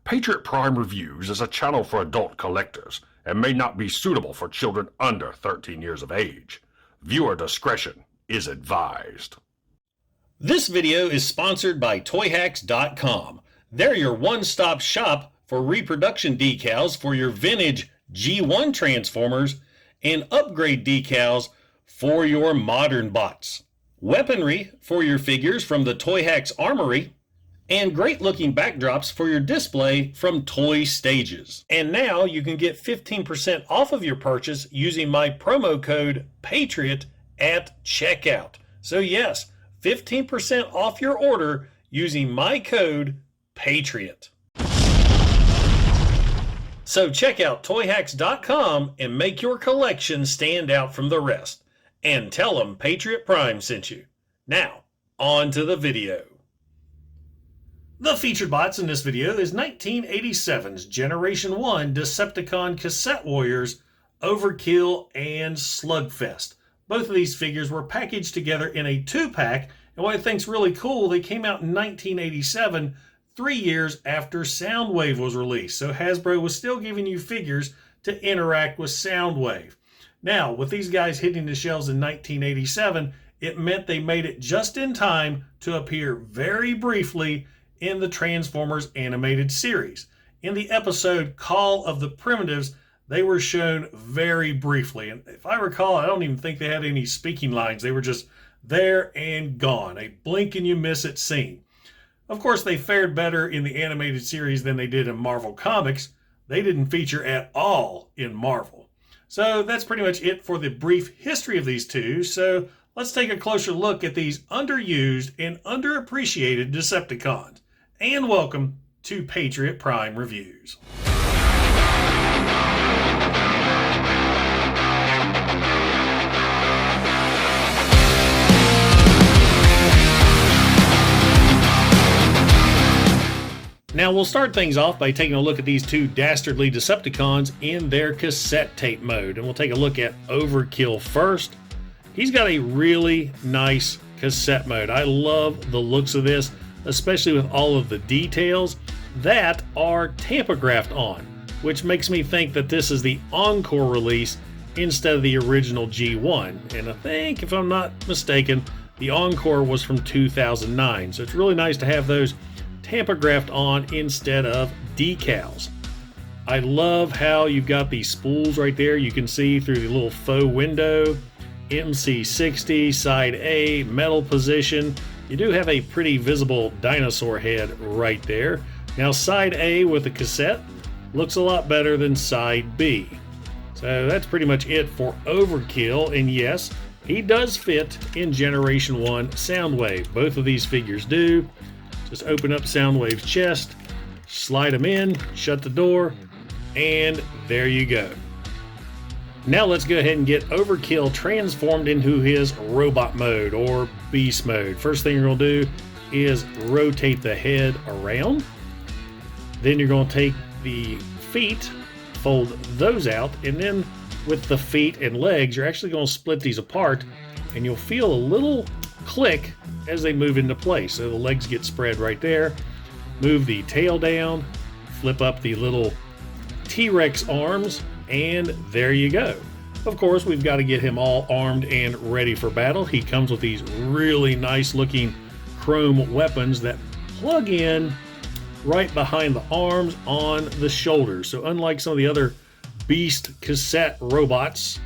Patriot Prime Reviews is a channel for adult collectors and may not be suitable for children under 13 years of age. Viewer discretion is advised. This video is sponsored by toyhax.com. They're your one-stop shop for reproduction decals for your vintage G1 Transformers and upgrade decals for your modern bots. Weaponry for your figures from the Toyhax Armory, and great looking backdrops for your display from Toy Stages. And now you can get 15% off of your purchase using my promo code PATRIOT at checkout. So yes, 15% off your order using my code PATRIOT. So check out toyhax.com and make your collection stand out from the rest. And tell them Patriot Prime sent you. Now, on to the video. The featured bots in this video is 1987's Generation 1 Decepticon Cassette Warriors, Overkill and Slugfest. Both of these figures were packaged together in a 2-pack, and what I think's really cool, they came out in 1987, 3 years after Soundwave was released. So Hasbro was still giving you figures to interact with Soundwave. Now, with these guys hitting the shelves in 1987, it meant they made it just in time to appear very briefly in the Transformers animated series. In the episode Call of the Primitives, they were shown very briefly. And if I recall, I don't even think they had any speaking lines. They were just there and gone. A blink and you miss it scene. Of course, they fared better in the animated series than they did in Marvel Comics. They didn't feature at all in Marvel. So that's pretty much it for the brief history of these two. So let's take a closer look at these underused and underappreciated Decepticons. And welcome to Patriot Prime Reviews. Now we'll start things off by taking a look at these two dastardly Decepticons in their cassette tape mode. And we'll take a look at Overkill first. He's got a really nice cassette mode. I love the looks of this, especially with all of the details that are tampographed on, which makes me think that this is the encore release instead of the original G1. And I think, if I'm not mistaken, the encore was from 2009. So it's really nice to have those tampographed on instead of decals. I love how you've got these spools right there. You can see through the little faux window, MC60, side A, metal position. You do have a pretty visible dinosaur head right there. Now side A with the cassette looks a lot better than side B. So that's pretty much it for Overkill, and yes, he does fit in Generation 1 Soundwave. Both of these figures do. Just open up Soundwave's chest, slide him in, shut the door, and there you go. Now let's go ahead and get Overkill transformed into his robot mode or beast mode. First thing you're going to do is rotate the head around. Then you're going to take the feet, fold those out, and then with the feet and legs, you're actually going to split these apart, and you'll feel a little click as they move into place. So the legs get spread right there. Move the tail down, flip up the little T-Rex arms, and there you go. Of course, we've got to get him all armed and ready for battle. He comes with these really nice looking chrome weapons that plug in right behind the arms on the shoulders. So unlike some of the other Beast cassette robots,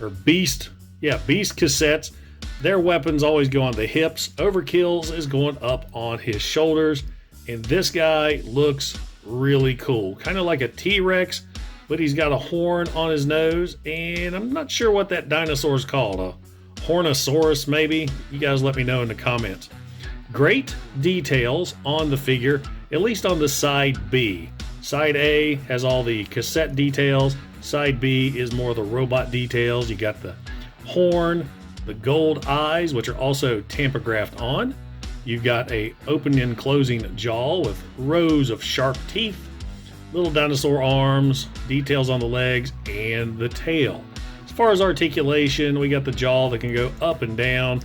or Beast cassettes, their weapons always go on the hips. Overkill's is going up on his shoulders, and this guy looks really cool. Kind of like a T-Rex, but he's got a horn on his nose, and I'm not sure what that dinosaur is called. A Hornosaurus, maybe? You guys let me know in the comments. Great details on the figure, at least on the side B. Side A has all the cassette details. Side B is more of the robot details. You got the horn, the gold eyes, which are also tampographed on. You've got a open and closing jaw with rows of sharp teeth, little dinosaur arms, details on the legs, and the tail. As far as articulation, we got the jaw that can go up and down.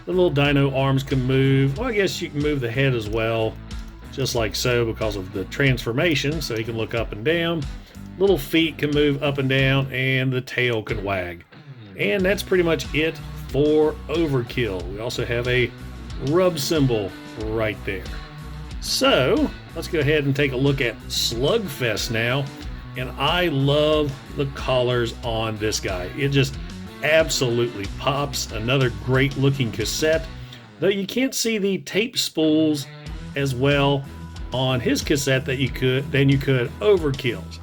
The little dino arms can move. Well, I guess you can move the head as well. just like so, because of the transformation, so he can look up and down. Little feet can move up and down, and the tail can wag. And that's pretty much it for Overkill. We also have a rub symbol right there. So let's go ahead and take a look at Slugfest now. And I love the collars on this guy. It just absolutely pops. Another great looking cassette, though you can't see the tape spools as well on his cassette than you could Overkill's.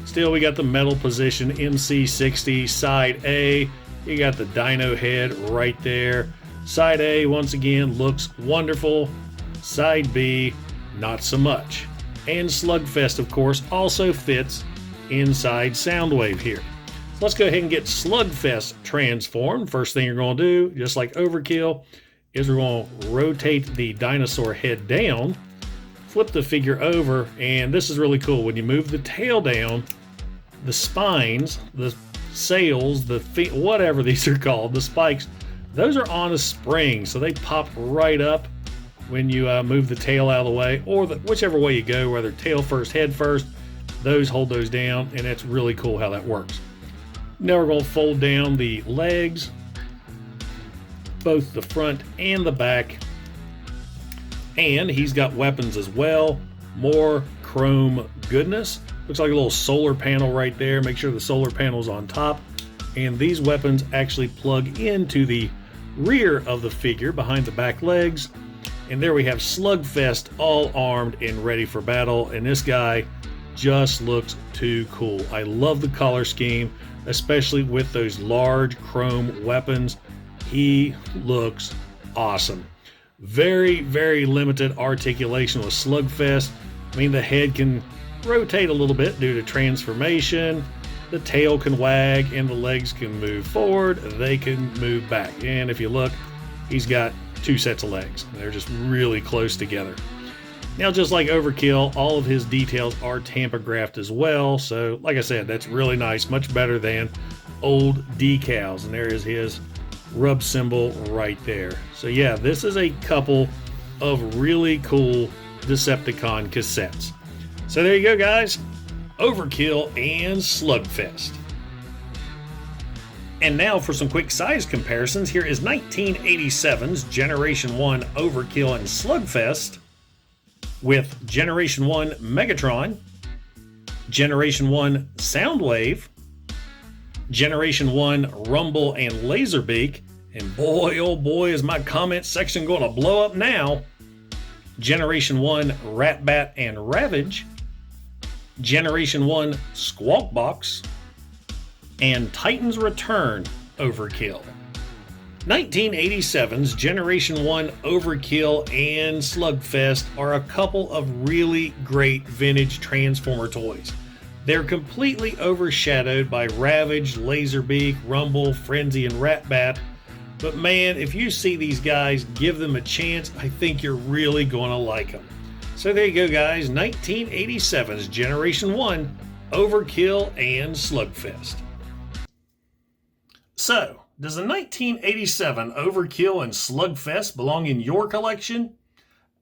Still, we got the metal position MC60 side A. You got the dyno head right there. Side A, once again, looks wonderful. Side B, not so much. And Slugfest, of course, also fits inside Soundwave here. So let's go ahead and get Slugfest transformed. First thing you're going to do, just like Overkill, is we're going to rotate the dinosaur head down, flip the figure over, and this is really cool. When you move the tail down, the spines, the sails, the feet, whatever these are called, the spikes, those are on a spring, so they pop right up when you move the tail out of the way, or whichever way you go, whether tail first, head first, those hold those down, and it's really cool how that works. Now we're going to fold down the legs, both the front and the back, and he's got weapons as well. More chrome goodness. Looks like a little solar panel right there. Make sure the solar panel's on top. And these weapons actually plug into the rear of the figure behind the back legs. And there we have Slugfest all armed and ready for battle. And this guy just looks too cool. I love the color scheme, especially with those large chrome weapons. He looks awesome. Very, very limited articulation with Slugfest. I mean, the head can rotate a little bit due to transformation. The tail can wag and the legs can move forward. They can move back. And if you look, he's got two sets of legs. They're just really close together. Now, just like Overkill, all of his details are tampographed as well. So, like I said, that's really nice. Much better than old decals. And there is his rub symbol right there. So yeah, this is a couple of really cool Decepticon cassettes. So there you go, guys. Overkill and Slugfest. And now for some quick size comparisons. Here is 1987's Generation 1 Overkill and Slugfest with Generation 1 Megatron, Generation 1 Soundwave, Generation 1 Rumble and Laserbeak, and boy, oh boy, is my comment section going to blow up now. Generation 1 Ratbat and Ravage, Generation 1 Squawkbox, and Titan's Return Overkill. 1987's Generation 1 Overkill and Slugfest are a couple of really great vintage Transformer toys. They're completely overshadowed by Ravage, Laserbeak, Rumble, Frenzy, and Ratbat. But man, if you see these guys, give them a chance. I think you're really going to like them. So there you go, guys. 1987's Generation 1 Overkill and Slugfest. So, does the 1987 Overkill and Slugfest belong in your collection?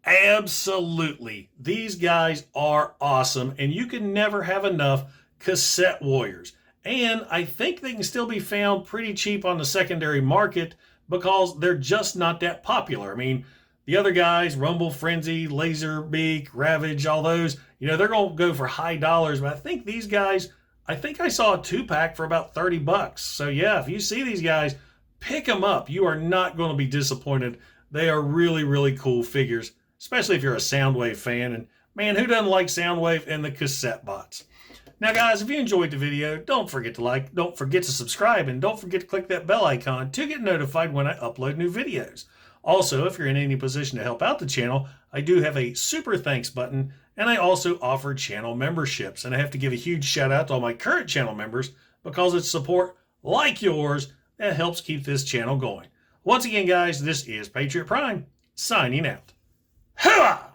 Absolutely. These guys are awesome, and you can never have enough Cassette Warriors. And I think they can still be found pretty cheap on the secondary market because they're just not that popular. I mean, the other guys, Rumble, Frenzy, Laserbeak, Ravage, all those, they're going to go for high dollars. But I think these guys, I think I saw a 2-pack for about $30. So yeah, if you see these guys, pick them up. You are not going to be disappointed. They are really, really cool figures, especially if you're a Soundwave fan. And man, who doesn't like Soundwave and the cassette bots? Now guys, if you enjoyed the video, don't forget to like, don't forget to subscribe, and don't forget to click that bell icon to get notified when I upload new videos. Also, if you're in any position to help out the channel, I do have a super thanks button, and I also offer channel memberships. And I have to give a huge shout out to all my current channel members because it's support like yours that helps keep this channel going. Once again, guys, this is Patriot Prime, signing out. Hooah!